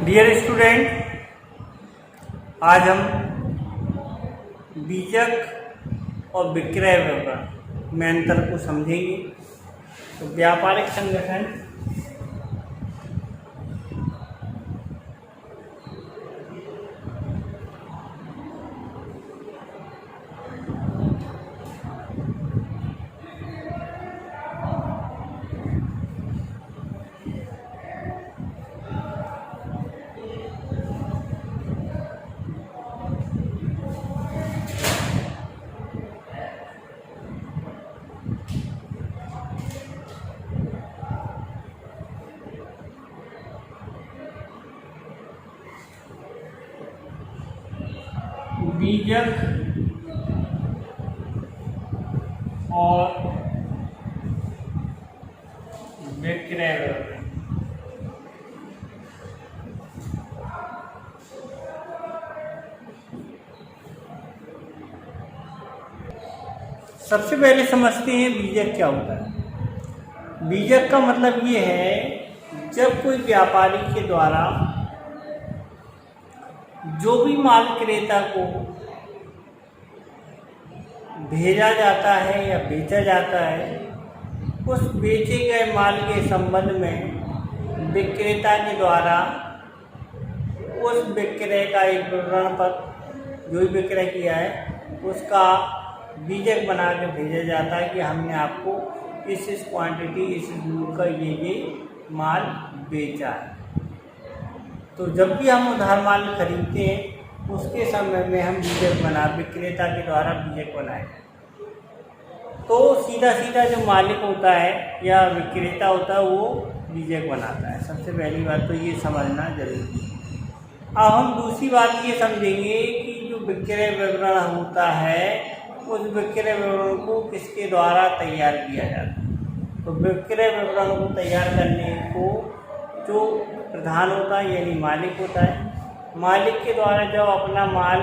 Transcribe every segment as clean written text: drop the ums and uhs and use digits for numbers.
Dear student, आज हम बीजक और विक्रय विवरण में अंतर को समझेंगे। तो व्यापारिक संगठन बीजक और विक्रय विवरण। सबसे पहले समझते हैं बीजक क्या होता है। बीजक का मतलब ये है जब कोई व्यापारी के द्वारा जो भी माल क्रेता को भेजा जाता है या बेचा जाता है, उस बेचे गए माल के संबंध में विक्रेता के द्वारा उस विक्रय का एक विवरण पत्र जो भी विक्रय किया है उसका बीजक बना के भेजा जाता है कि हमने आपको इस क्वांटिटी इस दूर का ये माल बेचा है। तो जब भी हम उधार माल खरीदते हैं उसके समय में हम बीजक विक्रेता के द्वारा बीजक बनाए। तो सीधा सीधा जो मालिक होता है या विक्रेता होता है वो बीजक बनाता है। सबसे पहली बात तो ये समझना जरूरी है। अब हम दूसरी बात ये समझेंगे कि जो विक्रय विवरण होता है उस विक्रय विवरण को किसके द्वारा तैयार किया जाता है। तो विक्रय विवरण को तैयार करने को जो प्रधान होता है यानी मालिक होता है, मालिक के द्वारा जब अपना माल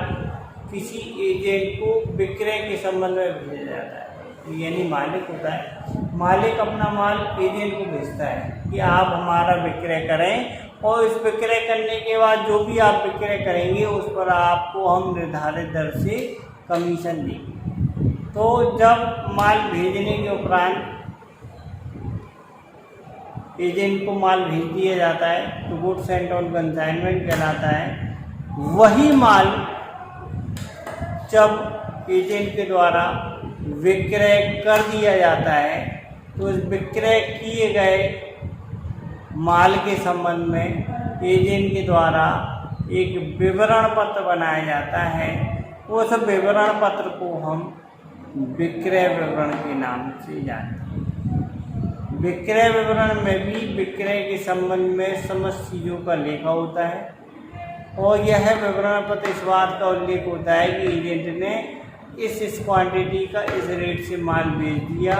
किसी एजेंट को विक्रय के संबंध में भेजा जाता है, यानी मालिक होता है, मालिक अपना माल एजेंट को भेजता है कि आप हमारा विक्रय करें और इस विक्रय करने के बाद जो भी आप विक्रय करेंगे उस पर आपको हम निर्धारित दर से कमीशन देंगे। तो जब माल भेजने के उपरांत एजेंट को माल भेज दिया जाता है तो गुड्स एंड ऑन कंसाइनमेंट कहलाता है। वही माल जब एजेंट के द्वारा विक्रय कर दिया जाता है तो इस विक्रय किए गए माल के संबंध में एजेंट के द्वारा एक विवरण पत्र बनाया जाता है। उस विवरण पत्र को हम विक्रय विवरण के नाम से जानते हैं। विक्रय विवरण में भी विक्रय के संबंध में समस्त चीज़ों का लेखा होता है और यह विवरण पत्र इस बात का उल्लेख होता है कि एजेंट ने इस क्वांटिटी का इस रेट से माल बेच दिया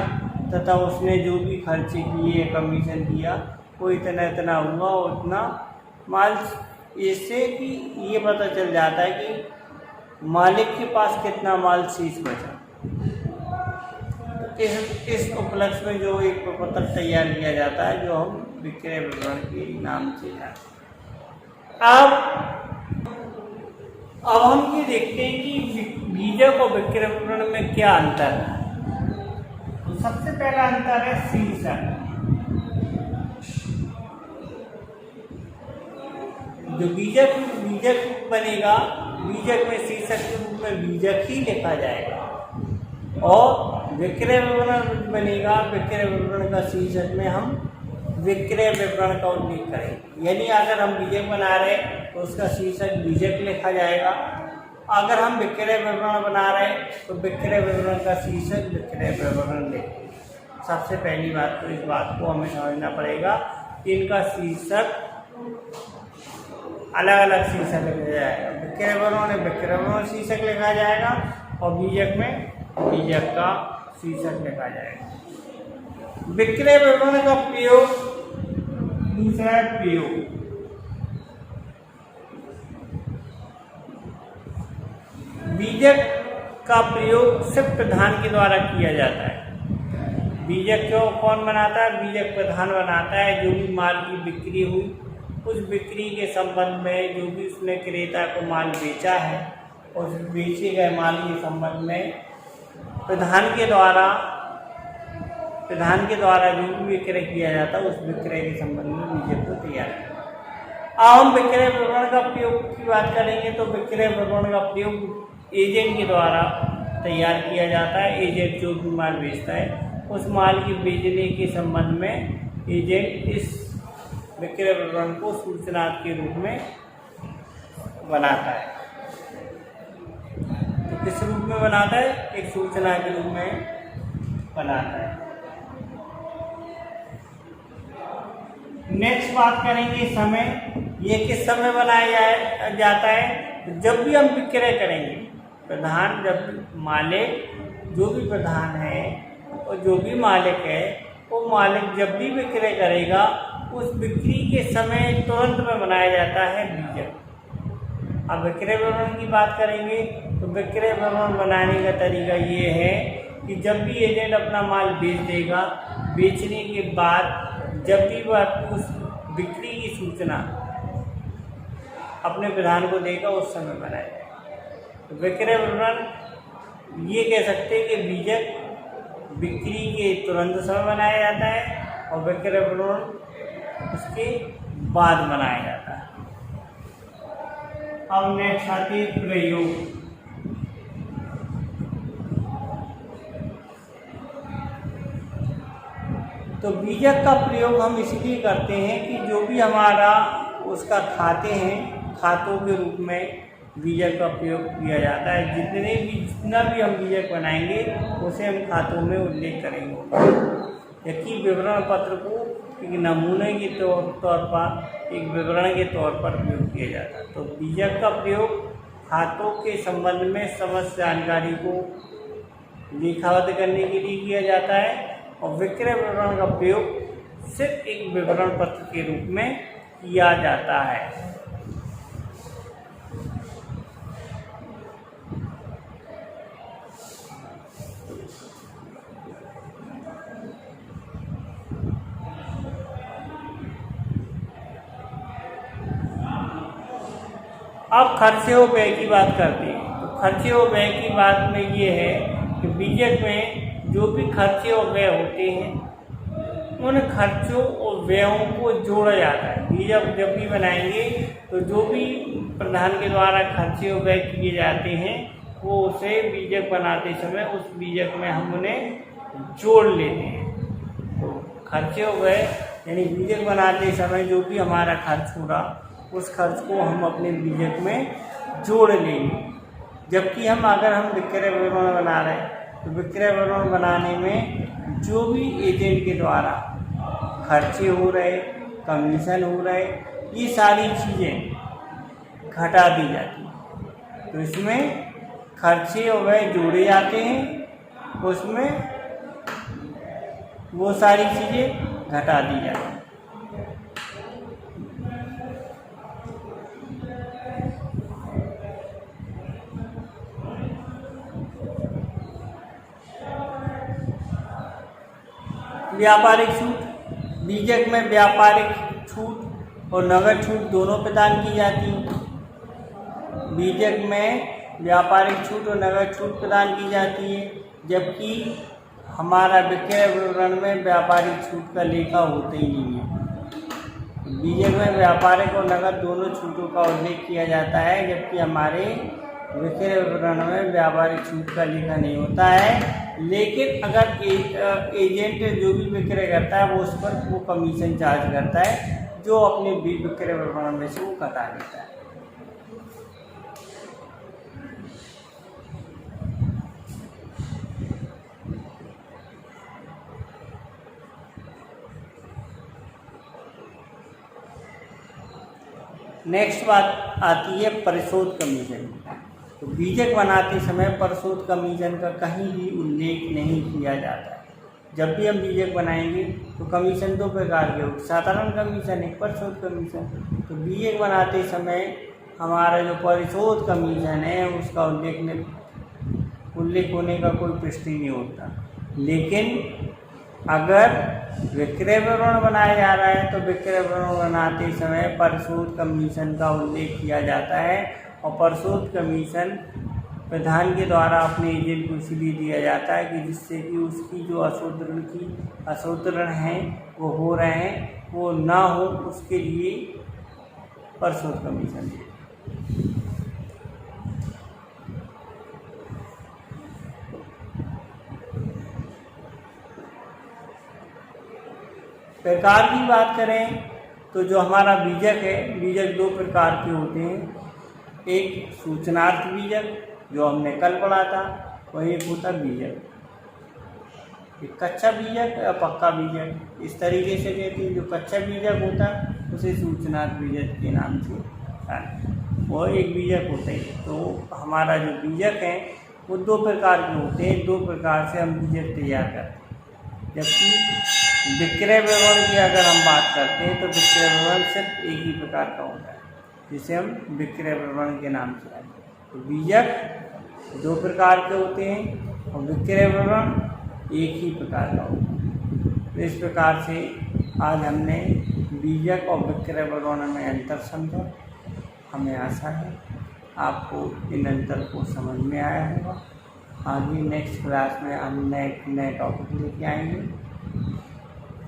तथा उसने जो भी खर्चे किए कमीशन दिया वो इतना हुआ उतना माल। इससे कि ये पता चल जाता है कि मालिक के पास कितना माल शेष बचा। इस उपलक्ष्य में जो एक प्रपत्र तैयार किया जाता है जो हम विक्रय विवरण के नाम से जानते हैं। अब हम ये देखते हैं कि बीजक और विक्रय विवरण में क्या अंतर है। तो सबसे पहला अंतर है शीर्षक। जो बीजक बनेगा, बीजक में शीर्षक के रूप में बीजक ही लिखा जाएगा और विक्रय विवरण बनेगा, विक्रय विवरण का शीर्षक में हम विक्रय विवरण का उल्लेख करेंगे। यानी अगर हम बीजक बना रहे हैं तो उसका शीर्षक बीजक लिखा जाएगा, अगर हम विक्रय विवरण बना रहे हैं तो विक्रय विवरण का शीर्षक विक्रय विवरण लिखेंगे। सबसे पहली बात तो इस बात को हमें समझना पड़ेगा कि इनका शीर्षक अलग अलग शीर्षक लिखा जाएगा। विक्रय विवरण में विक्रय विवरण शीर्षक लिखा जाएगा और बीजक में बीजक का शीर्षक लिखा जाएगा। विक्रय विवरण का प्रयोग दूसरा है प्रयोग। बीजक का प्रयोग सिर्फ प्रधान के द्वारा किया जाता है। बीजक को कौन बनाता है? बीजक प्रधान बनाता है। जो भी माल की बिक्री हुई उस बिक्री के संबंध में जो भी उसने क्रेता को माल बेचा है, उस बेचे गए माल के संबंध में प्रधान के द्वारा जो भी विक्रय किया जाता है, उस विक्रय के संबंध में बीजक को तैयार किया। अब हम विक्रय विवरण का प्रयोग की बात करेंगे तो विक्रय विवरण का प्रयोग एजेंट के द्वारा तैयार किया जाता है। एजेंट जो भी माल बेचता है, उस माल के बेचने के संबंध में एजेंट इस विक्रय विवरण को सूचनार्थ के रूप में बनाता है। तो किस रूप में बनाता है? एक सूचना के रूप में बनाता है। नेक्स्ट बात करेंगे समय। ये किस समय बनाया जाता है? जब भी हम विक्रय करेंगे, प्रधान जब मालिक जो भी प्रधान है और जो भी मालिक है, वो मालिक जब भी विक्रय करेगा, उस बिक्री के समय तुरंत में बनाया जाता है बीजक। अब विक्रय विवरण की बात करेंगे तो विक्रय विवरण बनाने का तरीका ये है कि जब भी एजेंट अपना माल बेच देगा, बेचने के बाद जब भी वह उस बिक्री की सूचना अपने प्रधान को देगा, उस समय बनाया जाएगा। तो विक्रय विवरण ये कह सकते हैं कि बीजक बिक्री के तुरंत समय बनाया जाता है और विक्रय विवरण उसके बाद बनाया जाता है। अब नेक्स्ट आती है प्रयोग। तो बीजक का प्रयोग हम इसलिए करते हैं कि जो भी हमारा उसका खाते हैं, खातों के रूप में बीजक का प्रयोग किया जाता है। जितना भी हम बीजक बनाएंगे, उसे हम खातों में उल्लेख करेंगे। जबकि विवरण पत्र को एक नमूने के तौर पर, एक विवरण के तौर पर प्रयोग किया जाता है। तो बीजक का प्रयोग खातों के संबंध में समस्त जानकारी को लिखावत करने के लिए किया जाता है और विक्रय विवरण का प्रयोग सिर्फ एक विवरण पत्र के रूप में किया जाता है। अब खर्चे और व्यय की बात करते हैं। तो खर्चे और व्यय की बात में ये है कि बीजक में जो भी खर्चे और व्यय होते हैं, उन खर्चों और व्ययों को जोड़ा जाता है। बीजक जब भी बनाएंगे तो जो भी प्रधान के द्वारा खर्चे और व्यय किए जाते हैं, वो उसे बीजक बनाते समय उस बीजक में हम उन्हें जोड़ लेते हैं। तो खर्चे और व्यय यानी बीजक बनाते समय जो भी हमारा खर्च होगा, उस खर्च को हम अपने बीजक में जोड़ लेंगे। जबकि अगर हम विक्रय विवरण बना रहे हैं, तो विक्रय विवरण बनाने में जो भी एजेंट के द्वारा खर्चे हो रहे, कमीशन हो रहे, ये सारी चीज़ें घटा दी जाती हैं। तो इसमें खर्चे और व्यय जोड़े जाते हैं, उसमें वो सारी चीज़ें घटा दी जाती हैं। व्यापारिक छूट। बीजक में व्यापारिक छूट और नगद छूट दोनों प्रदान की जाती है। बीजक में व्यापारिक छूट और नगद छूट प्रदान की जाती है, जबकि हमारा विक्रय विवरण में व्यापारिक छूट का लेखा होता ही नहीं है। बीजक में व्यापारिक और नगद दोनों छूटों का उल्लेख किया जाता है, जबकि हमारे विक्रय विवरण में व्यापारिक छूट का लेखा नहीं होता है। लेकिन अगर एजेंट जो भी विक्रय करता है, वो उस पर वो कमीशन चार्ज करता है, जो अपने विक्रय विवरण में से वो कटा देता है। नेक्स्ट बात आती है परिशोध कमीशन। तो बीजक बनाते समय परिशोध कमीशन का कहीं भी उल्लेख नहीं किया जाता है। जब भी हम बीजक बनाएंगे तो कमीशन दो प्रकार के होते, साधारण कमीशन, एक परिशोध कमीशन। तो बीजक बनाते समय हमारा जो परिशोध कमीशन है, उसका उल्लेख होने का कोई प्रश्न नहीं होता। लेकिन अगर विक्रय विवरण बनाया जा रहा है तो विक्रय विवरण बनाते समय परिशोध कमीशन का उल्लेख किया जाता है और परिशोध कमीशन प्रधान के द्वारा अपने एजेंट को इसलिए दिया जाता है कि जिससे कि उसकी जो अशोधन हैं वो हो रहे हैं वो ना हो, उसके लिए परिशोध कमीशन दिया। प्रकार की बात करें तो जो हमारा बीजक है, बीजक दो प्रकार के होते हैं। एक सूचनार्थ बीजक जो हमने कल पढ़ा था, वही एक होता बीजक, एक कच्चा बीजक या पक्का बीजक। इस तरीके से कहते हैं जो कच्चा बीजक होता है उसे सूचनार्थ बीजक के नाम से वो एक बीजक होता है। तो हमारा जो बीजक है वो दो प्रकार के होते हैं, दो प्रकार से हम बीजक तैयार करते हैं। जबकि विक्रय विवरण की अगर हम बात करते हैं तो विक्रय विवरण सिर्फ एक ही प्रकार का होता है जिसे हम विक्रय विवरण के नाम से जानते हैं। तो बीजक दो प्रकार के होते हैं और विक्रय विवरण एक ही प्रकार का होता है। तो इस प्रकार से आज हमने बीजक और विक्रय विवरण में अंतर समझा। हमें आशा है आपको इन अंतर को समझ में आया होगा। आगे नेक्स्ट क्लास में हम नए टॉपिक लेके आएंगे।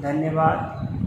धन्यवाद।